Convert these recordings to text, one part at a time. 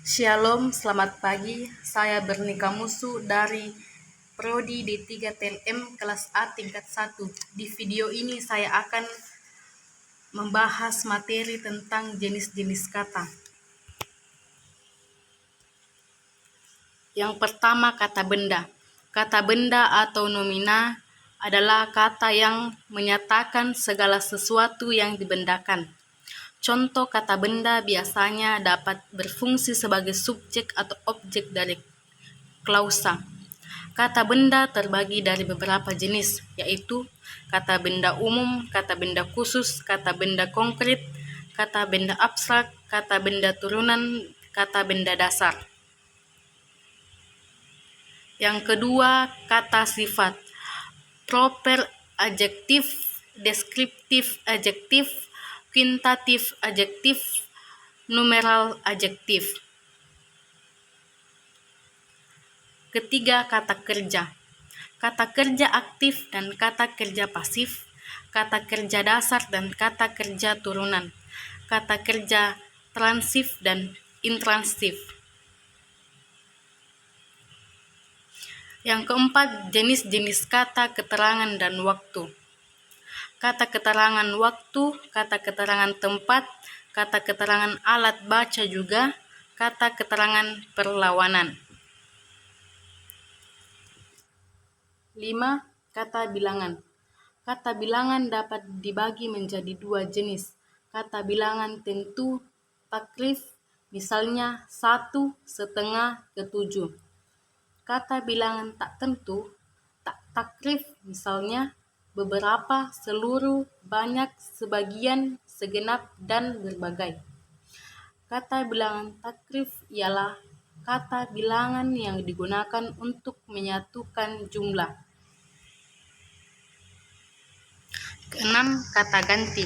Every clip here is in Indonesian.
Shalom, selamat pagi. Saya Bernika Musu dari Prodi D3 TLM kelas A tingkat 1. Di video ini saya akan membahas materi tentang jenis-jenis kata. Yang pertama, kata benda. Kata benda atau nomina adalah kata yang menyatakan segala sesuatu yang dibendakan. Contoh kata benda biasanya dapat berfungsi sebagai subjek atau objek dari klausa. Kata benda terbagi dari beberapa jenis, yaitu kata benda umum, kata benda khusus, kata benda konkret, kata benda abstrak, kata benda turunan, kata benda dasar. Yang kedua, kata sifat. Proper adjektif, deskriptif adjektif, kuintatif adjektif, numeral adjektif. Ketiga, kata kerja. Kata kerja aktif dan kata kerja pasif, kata kerja dasar dan kata kerja turunan, kata kerja transif dan intransif. Yang keempat, jenis-jenis kata keterangan dan waktu. Kata keterangan waktu, kata keterangan tempat, kata keterangan alat baca juga, kata keterangan perlawanan. 5. Kata bilangan. Kata bilangan dapat dibagi menjadi dua jenis. Kata bilangan tentu, takrif, misalnya 1, setengah, ketujuh. Kata bilangan tak tentu, tak takrif, misalnya beberapa, seluruh, banyak, sebagian, segenap, dan berbagai. Kata bilangan takrif ialah kata bilangan yang digunakan untuk menyatukan jumlah. Keenam, kata ganti.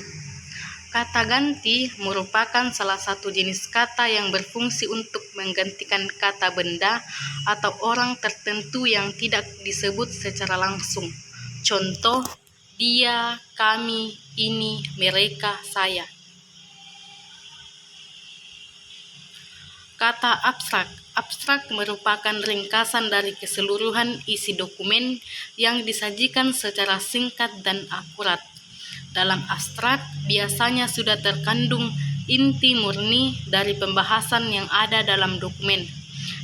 Kata ganti merupakan salah satu jenis kata yang berfungsi untuk menggantikan kata benda atau orang tertentu yang tidak disebut secara langsung. Contoh, dia, kami, ini, mereka, saya. Kata abstrak. Abstrak merupakan ringkasan dari keseluruhan isi dokumen yang disajikan secara singkat dan akurat. Dalam abstrak, biasanya sudah terkandung inti murni dari pembahasan yang ada dalam dokumen.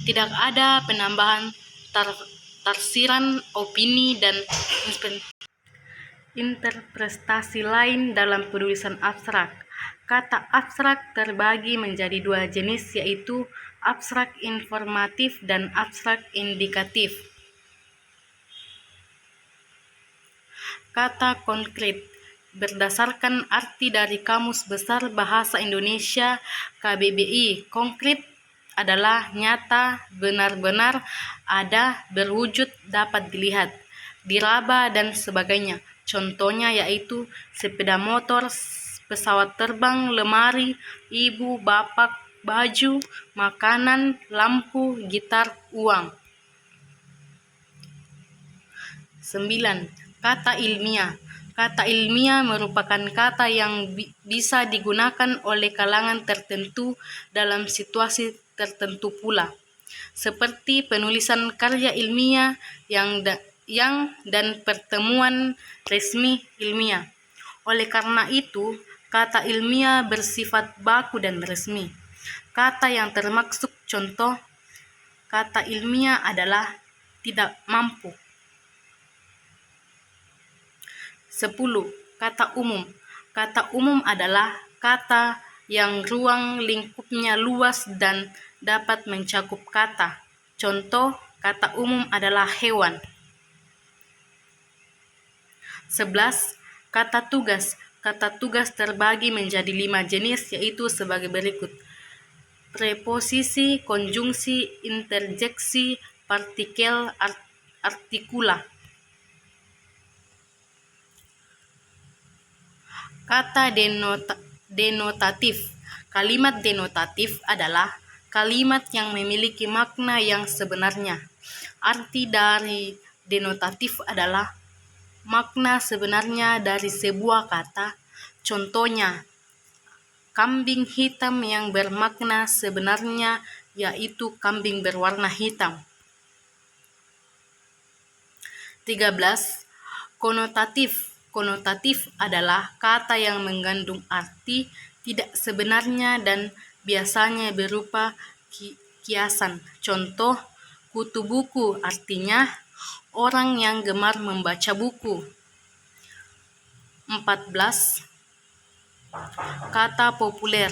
Tidak ada penambahan tafsiran, opini, dan interpretasi lain dalam penulisan abstrak. Kata abstrak terbagi menjadi dua jenis, yaitu abstrak informatif dan abstrak indikatif. Kata konkret. Berdasarkan arti dari Kamus Besar Bahasa Indonesia KBBI, konkret adalah nyata, benar-benar ada, berwujud, dapat dilihat, diraba, dan sebagainya. Contohnya yaitu sepeda motor, pesawat terbang, lemari, ibu, bapak, baju, makanan, lampu, gitar, uang. 9. Kata ilmiah. Kata ilmiah merupakan kata yang bisa digunakan oleh kalangan tertentu dalam situasi tertentu pula, seperti penulisan karya ilmiah dan pertemuan resmi ilmiah. Oleh karena itu, kata ilmiah bersifat baku dan resmi. Kata yang termaksud contoh kata ilmiah adalah tidak mampu. 10. Kata umum. Kata umum adalah kata yang ruang lingkupnya luas dan dapat mencakup kata. Contoh kata umum adalah hewan. 11. Kata tugas. Kata tugas terbagi menjadi 5 jenis, yaitu sebagai berikut: preposisi, konjungsi, interjeksi, partikel, artikula. Kata denotatif. Kalimat denotatif adalah kalimat yang memiliki makna yang sebenarnya. Arti dari denotatif adalah makna sebenarnya dari sebuah kata. Contohnya, Kambing hitam yang bermakna sebenarnya yaitu kambing berwarna hitam. 13. Konotatif. Konotatif adalah kata yang mengandung arti tidak sebenarnya dan biasanya berupa kiasan. Contoh, kutu buku artinya orang yang gemar membaca buku. 14. Kata populer.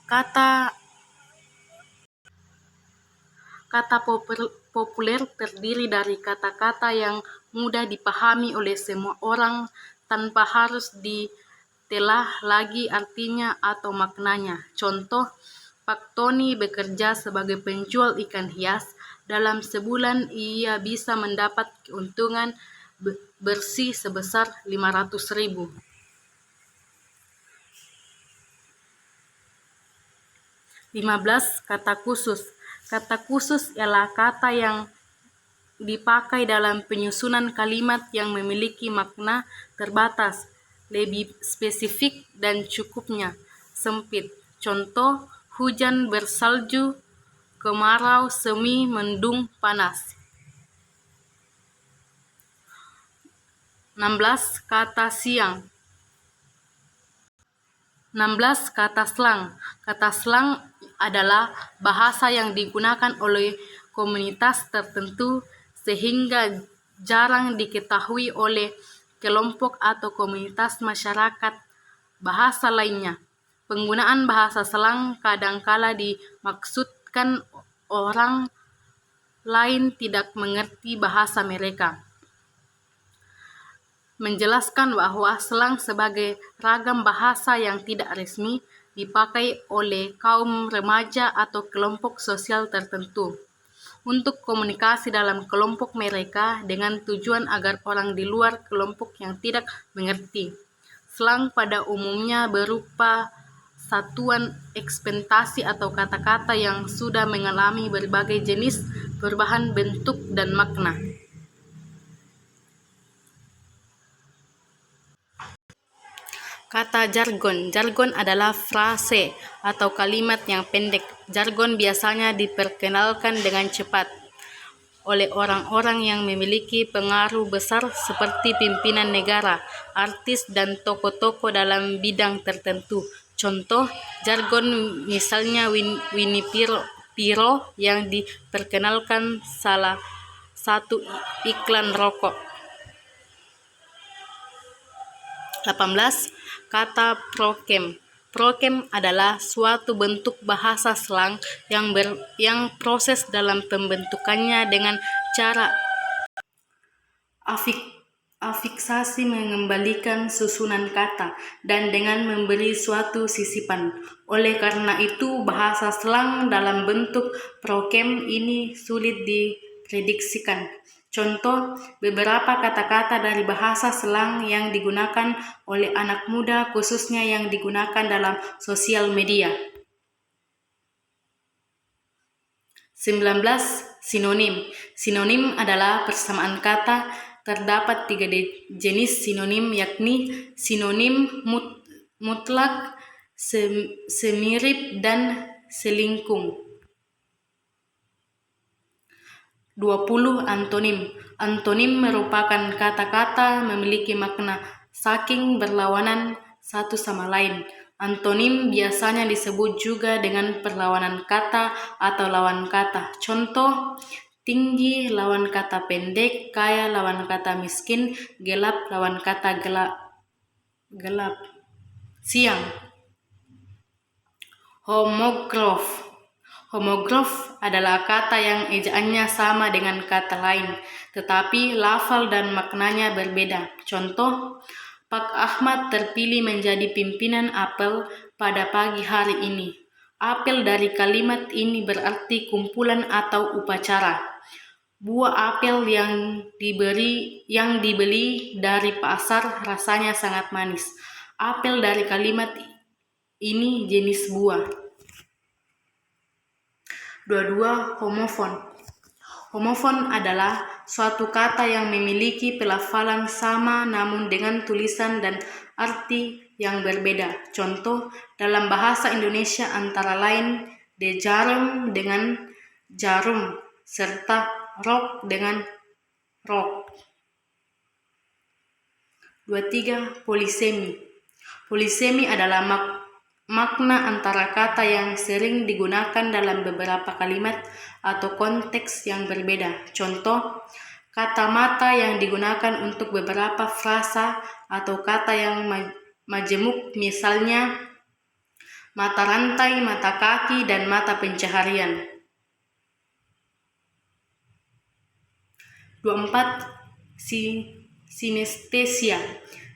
Kata populer terdiri dari kata-kata yang mudah dipahami oleh semua orang tanpa harus ditelah lagi artinya atau maknanya. Contoh, Pak Tony bekerja sebagai penjual ikan hias. Dalam sebulan ia bisa mendapat keuntungan bersih sebesar 500.000. 15. Kata khusus. Kata khusus ialah kata yang dipakai dalam penyusunan kalimat yang memiliki makna terbatas, lebih spesifik dan cukupnya sempit. Contoh, hujan bersalju, kemarau, semi, mendung, panas. 16. Kata siang. 16. Kata slang. Kata slang adalah bahasa yang digunakan oleh komunitas tertentu sehingga jarang diketahui oleh kelompok atau komunitas masyarakat bahasa lainnya. Penggunaan bahasa slang kadangkala dimaksudkan orang lain tidak mengerti bahasa mereka. Menjelaskan bahwa slang sebagai ragam bahasa yang tidak resmi dipakai oleh kaum remaja atau kelompok sosial tertentu untuk komunikasi dalam kelompok mereka dengan tujuan agar orang di luar kelompok yang tidak mengerti. Slang pada umumnya berupa satuan ekspektasi atau kata-kata yang sudah mengalami berbagai jenis perubahan bentuk dan makna. Kata jargon. Jargon adalah frase atau kalimat yang pendek. Jargon biasanya diperkenalkan dengan cepat oleh orang-orang yang memiliki pengaruh besar seperti pimpinan negara, artis, dan tokoh-tokoh dalam bidang tertentu. Contoh jargon misalnya Winnie Piro yang diperkenalkan salah satu iklan rokok. 18. Kata prokem. Prokem adalah suatu bentuk bahasa slang yang proses dalam pembentukannya dengan cara afiksasi mengembalikan susunan kata dan dengan memberi suatu sisipan. Oleh karena itu, bahasa slang dalam bentuk prokem ini sulit diprediksikan. Contoh, beberapa kata-kata dari bahasa slang yang digunakan oleh anak muda khususnya yang digunakan dalam sosial media. 19. Sinonim. Sinonim adalah persamaan kata. Terdapat 3 jenis sinonim, yakni sinonim mutlak, semirip, dan selingkung. 20. Antonim. Antonim merupakan kata-kata memiliki makna saking berlawanan satu sama lain. Antonim biasanya disebut juga dengan perlawanan kata atau lawan kata. Contoh, tinggi lawan kata pendek, kaya lawan kata miskin, gelap lawan kata gelap. Siang. Homogrof. Homogrof adalah kata yang ejaannya sama dengan kata lain, tetapi lafal dan maknanya berbeda. Contoh, Pak Ahmad terpilih menjadi pimpinan apel pada pagi hari ini. Apel dari kalimat ini berarti kumpulan atau upacara. Buah apel yang dibeli dari pasar rasanya sangat manis. Apel dari kalimat ini jenis buah. 22. Homofon. Homofon adalah suatu kata yang memiliki pelafalan sama namun dengan tulisan dan arti yang berbeda. Contoh, dalam bahasa Indonesia antara lain de jarum dengan jarum, serta rok dengan rok. 23. Polisemi. Polisemi adalah makna antara kata yang sering digunakan dalam beberapa kalimat atau konteks yang berbeda. Contoh, kata mata yang digunakan untuk beberapa frasa atau kata yang majemuk, misalnya mata rantai, mata kaki, dan mata pencaharian. 24. Sinestesia.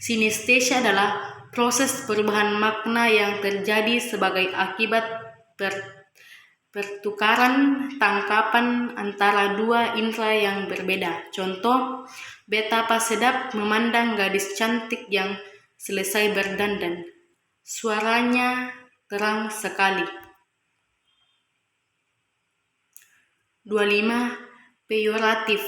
Sinestesia adalah proses perubahan makna yang terjadi sebagai akibat pertukaran tangkapan antara dua indera yang berbeda. Contoh, betapa sedap memandang gadis cantik yang selesai berdandan. Suaranya terang sekali. 25. Peyoratif.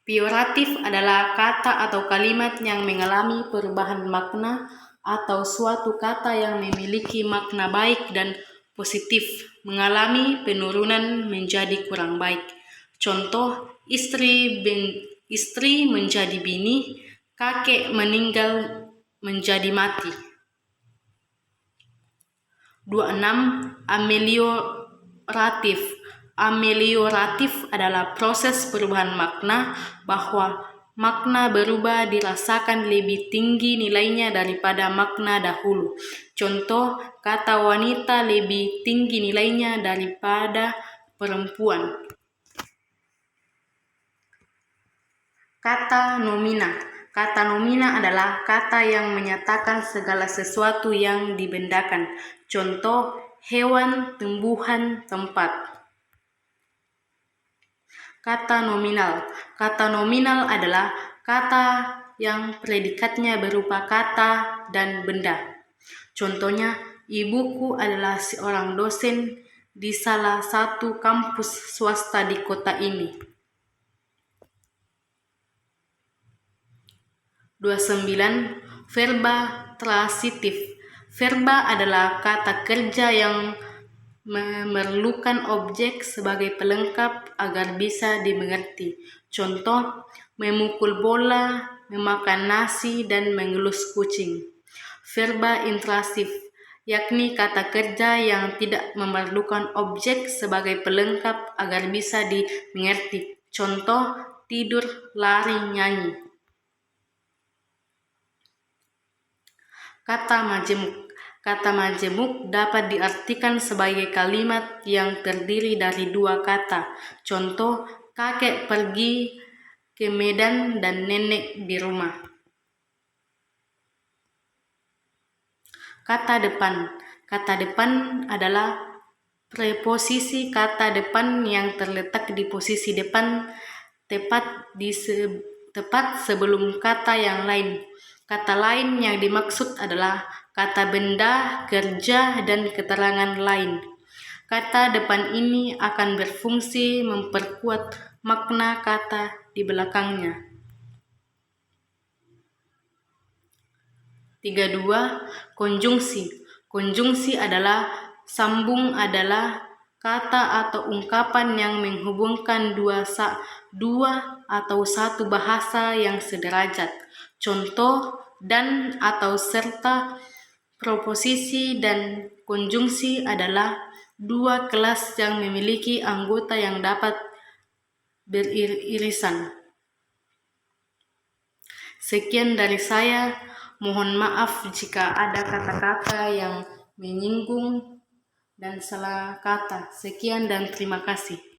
Peyoratif adalah kata atau kalimat yang mengalami perubahan makna atau suatu kata yang memiliki makna baik dan positif mengalami penurunan menjadi kurang baik. Contoh, istri menjadi bini, kakek meninggal menjadi mati. 26. Amelioratif. Amelioratif adalah proses perubahan makna bahwa makna berubah dirasakan lebih tinggi nilainya daripada makna dahulu. Contoh, kata wanita lebih tinggi nilainya daripada perempuan. Kata nomina. Kata nomina adalah kata yang menyatakan segala sesuatu yang dibendakan. Contoh, hewan, tumbuhan, tempat. Kata nominal. Kata nominal adalah kata yang predikatnya berupa kata dan benda. Contohnya, ibuku adalah seorang dosen di salah satu kampus swasta di kota ini. 29. Verba transitif. Verba adalah kata kerja yang memerlukan objek sebagai pelengkap agar bisa dimengerti. Contoh, memukul bola, memakan nasi, dan mengelus kucing. Verba intrasif, yakni kata kerja yang tidak memerlukan objek sebagai pelengkap agar bisa dimengerti. Contoh, tidur, lari, nyanyi. Kata majemuk. Kata majemuk dapat diartikan sebagai kalimat yang terdiri dari dua kata. Contoh, kakek pergi ke Medan dan nenek di rumah. Kata depan. Kata depan adalah preposisi kata depan yang terletak di posisi depan tepat sebelum kata yang lain. Kata lain yang dimaksud adalah kata benda, kerja, dan keterangan lain. Kata depan ini akan berfungsi memperkuat makna kata di belakangnya. 32. Konjungsi. Konjungsi adalah sambung adalah kata atau ungkapan yang menghubungkan dua atau satu bahasa yang sederajat. Contoh, dan atau serta. Proposisi dan konjungsi adalah dua kelas yang memiliki anggota yang dapat beririsan. Sekian dari saya. Mohon maaf jika ada kata-kata yang menyinggung dan salah kata. Sekian dan terima kasih.